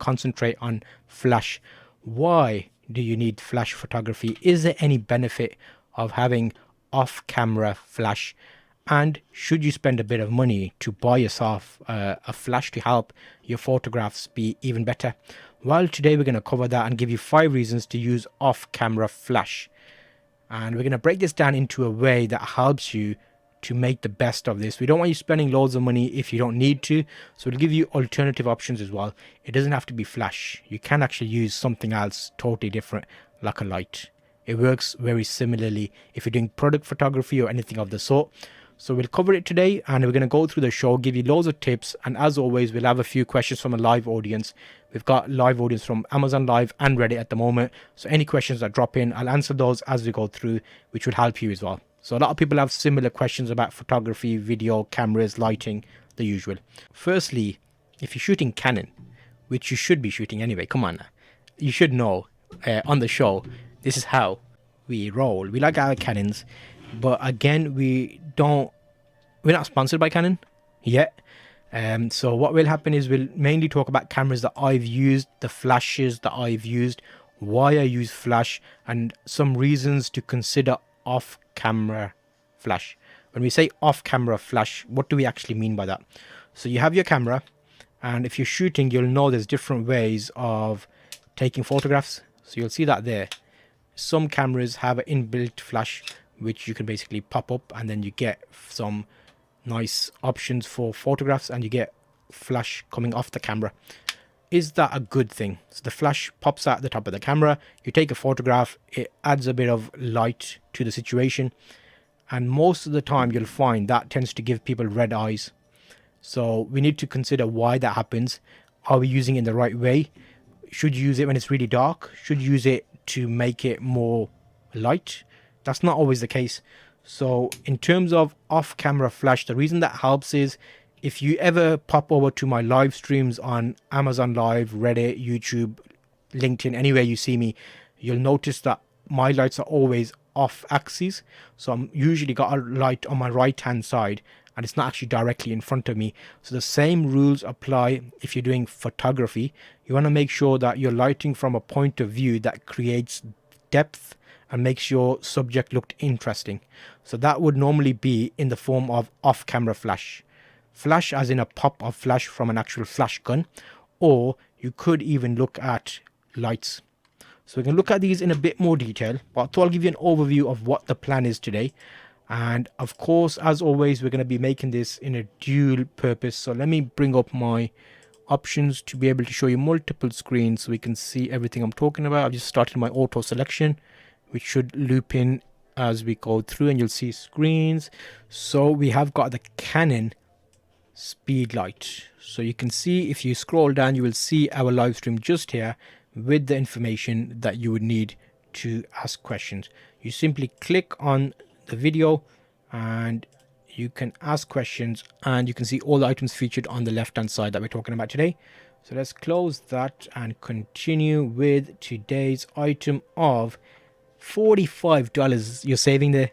concentrate on flash. Why do you need flash photography? Is there any benefit of having off-camera flash? And should you spend a bit of money to buy yourself a flash to help your photographs be even better? Well, today we're going to cover that and give you 5 reasons to use off-camera flash. And we're going to break this down into a way that helps you to make the best of this. We don't want you spending loads of money if you don't need to. So we'll give you alternative options as well. It doesn't have to be flash. You can actually use something else totally different, like a light. It works very similarly if you're doing product photography or anything of the sort. So we'll cover it today, and we're going to go through the show, give you loads of tips, and as always we'll have a few questions from a live audience. We've got live audience from Amazon Live and Reddit at the moment, so any questions that drop in, I'll answer those as we go through, which will help you as well. So a lot of people have similar questions about photography, video, cameras, lighting, the usual. Firstly, if you're shooting Canon, which you should be shooting anyway, come on now, you should know on the show, this is how we roll. We like our Canons, but again, we're not sponsored by Canon yet. So what will happen is we'll mainly talk about cameras that I've used, the flashes that I've used, why I use flash, and some reasons to consider off-camera flash. When we say off-camera flash, what do we actually mean by that? So you have your camera, and if you're shooting, you'll know there's different ways of taking photographs. So you'll see that there. Some cameras have an inbuilt flash, which you can basically pop up, and then you get some nice options for photographs, and you get flash coming off the camera. Is that a good thing? So the flash pops out the top of the camera, you take a photograph, it adds a bit of light to the situation, and most of the time you'll find that tends to give people red eyes. So we need to consider why that happens. Are we using it in the right way? Should you use it when it's really dark? Should you use it to make it more light? That's not always the case. So in terms of off-camera flash, the reason that helps is if you ever pop over to my live streams on Amazon Live, Reddit, YouTube, LinkedIn, anywhere you see me, you'll notice that my lights are always off axis. So I'm usually got a light on my right hand side, and it's not actually directly in front of me. So the same rules apply if you're doing photography. You want to make sure that you're lighting from a point of view that creates depth and makes your subject look interesting. So that would normally be in the form of off-camera flash. Flash as in a pop of flash from an actual flash gun, or you could even look at lights. So we can look at these in a bit more detail, but I thought I'll give you an overview of what the plan is today. And of course, as always, we're going to be making this in a dual purpose. So let me bring up my options to be able to show you multiple screens so we can see everything I'm talking about. I've just started my auto selection, which should loop in as we go through, and you'll see screens. So we have got the Canon speed light. So you can see, if you scroll down, you will see our live stream just here with the information that you would need to ask questions. You simply click on the video and you can ask questions, and you can see all the items featured on the left hand side that we're talking about today. So let's close that and continue with today's item of $45 you're saving there.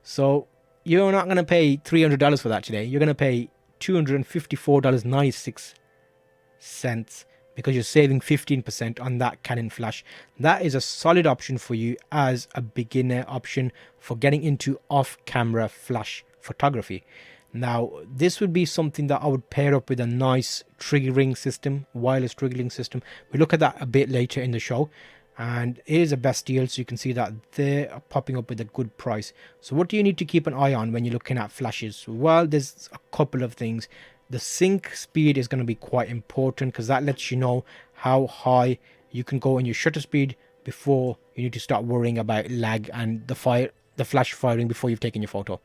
So you're not going to pay $300 for that today. You're going to pay $254.96 because you're saving 15% on that Canon flash. That is a solid option for you as a beginner option for getting into off-camera flash photography. Now, this would be something that I would pair up with a nice triggering system, wireless triggering system. We'll look at that a bit later in the show. And it is a best deal, so you can see that they're popping up with a good price. So what do you need to keep an eye on when you're looking at flashes? Well, there's a couple of things. The sync speed is going to be quite important because that lets you know how high you can go in your shutter speed before you need to start worrying about lag and the flash firing before you've taken your photo.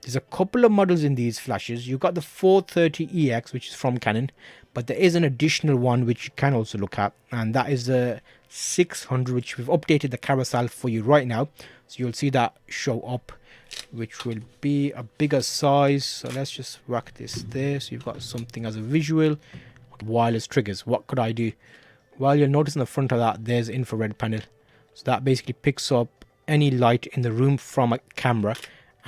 There's a couple of models in these flashes. You've got the 430EX, which is from Canon, but there is an additional one which you can also look at, and that is the 600, which we've updated the carousel for you right now. So you'll see that show up, which will be a bigger size. So let's just whack this there. So you've got something as a visual. Wireless triggers. What could I do? Well, you'll notice in the front of that, there's infrared panel. So that basically picks up any light in the room from a camera,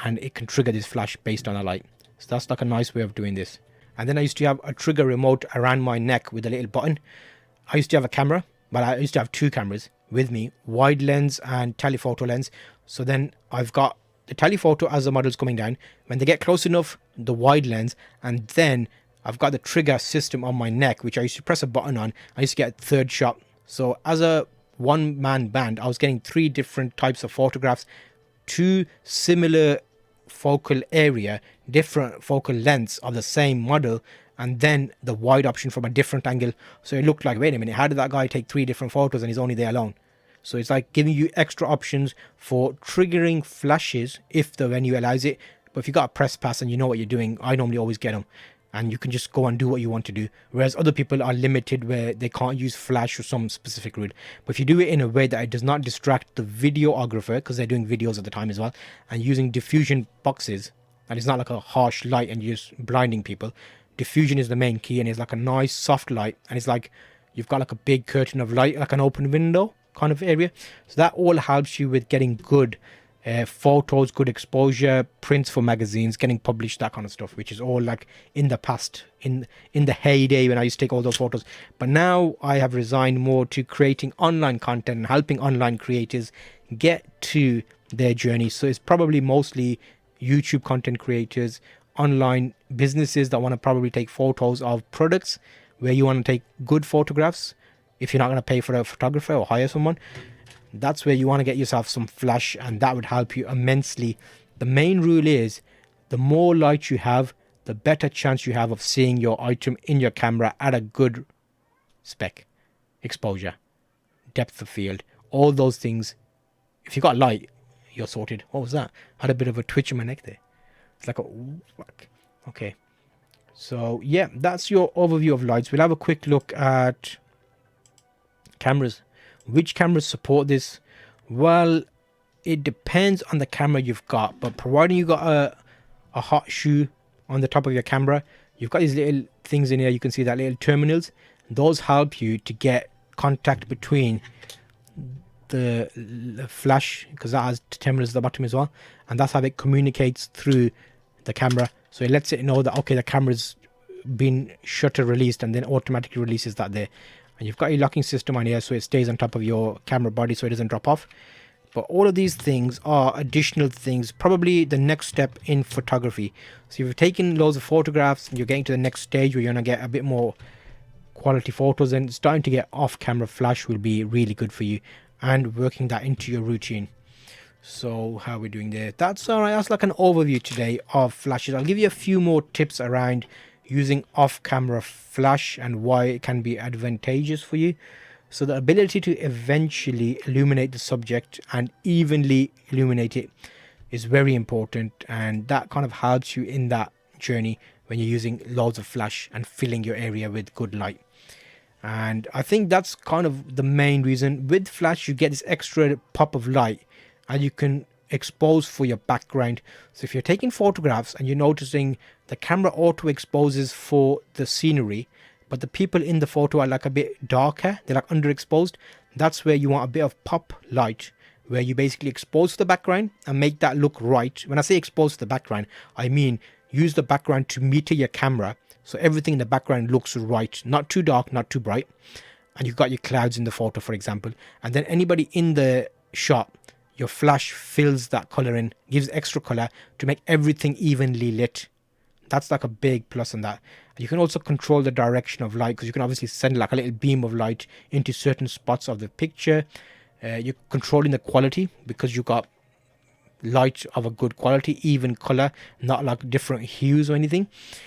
and it can trigger this flash based on a light. So that's like a nice way of doing this. And then I used to have a trigger remote around my neck with a little button. I used to have a camera, but I used to have two cameras with me, wide lens and telephoto lens. So then I've got the telephoto as the model's coming down. When they get close enough, the wide lens, and then I've got the trigger system on my neck, which I used to press a button on. I used to get a third shot. So as a one-man band, I was getting three different types of photographs, two similar focal area, different focal lengths of the same model, and then the wide option from a different angle. So it looked like, wait a minute, how did that guy take three different photos and he's only there alone? So it's like giving you extra options for triggering flashes if the venue allows it. But if you got a press pass and you know what you're doing, I normally always get them. And you can just go and do what you want to do. Whereas other people are limited where they can't use flash or some specific rule. But if you do it in a way that it does not distract the videographer, because they're doing videos at the time as well, and using diffusion boxes, and it's not like a harsh light and you're just blinding people. Diffusion is the main key, and it's like a nice soft light. And it's like you've got like a big curtain of light, like an open window kind of area. So that all helps you with getting good photos, good exposure, prints for magazines, getting published, that kind of stuff, which is all like in the past, in the heyday when I used to take all those photos. But now I have resigned more to creating online content and helping online creators get to their journey. So it's probably mostly YouTube content creators, online businesses that want to probably take photos of products, where you want to take good photographs if you're not going to pay for a photographer or hire someone. That's where you want to get yourself some flash, and that would help you immensely. The main rule is the more light you have, the better chance you have of seeing your item in your camera at a good spec, exposure, depth of field, all those things. If you got light, you're sorted. What was that? I had a bit of a twitch in my neck there. It's like a okay. So yeah, that's your overview of lights. We'll have a quick look at cameras. Which cameras support this? Well, it depends on the camera you've got, but providing you got a hot shoe on the top of your camera, you've got these little things in here. You can see that little terminals. Those help you to get contact between the flash, because that has terminals at the bottom as well, and that's how it communicates through the camera. So it lets it know that, okay, the camera's been shutter released, and then automatically releases that there. And you've got your locking system on here, so it stays on top of your camera body so it doesn't drop off. But all of these things are additional things, probably the next step in photography. So if you've taken loads of photographs and you're getting to the next stage where you're going to get a bit more quality photos, and starting to get off-camera flash will be really good for you, and working that into your routine. So how are we doing there? That's all right. That's like an overview today of flashes. I'll give you a few more tips around using off-camera flash and why it can be advantageous for you. So the ability to eventually illuminate the subject and evenly illuminate it is very important, and that kind of helps you in that journey when you're using loads of flash and filling your area with good light. And I think that's kind of the main reason. With flash, you get this extra pop of light, and you can expose for your background. So if you're taking photographs and you're noticing the camera auto exposes for the scenery, but the people in the photo are like a bit darker, they're like underexposed, that's where you want a bit of pop light, where you basically expose the background and make that look right. When I say expose the background, I mean use the background to meter your camera, so everything in the background looks right, not too dark, not too bright. And you've got your clouds in the photo, for example, and then anybody in the shot, your flash fills that color in, gives extra color to make everything evenly lit. That's like a big plus on that. You can also control the direction of light, because you can obviously send like a little beam of light into certain spots of the picture. You're controlling the quality, because you got light of a good quality, even color, not like different hues or anything.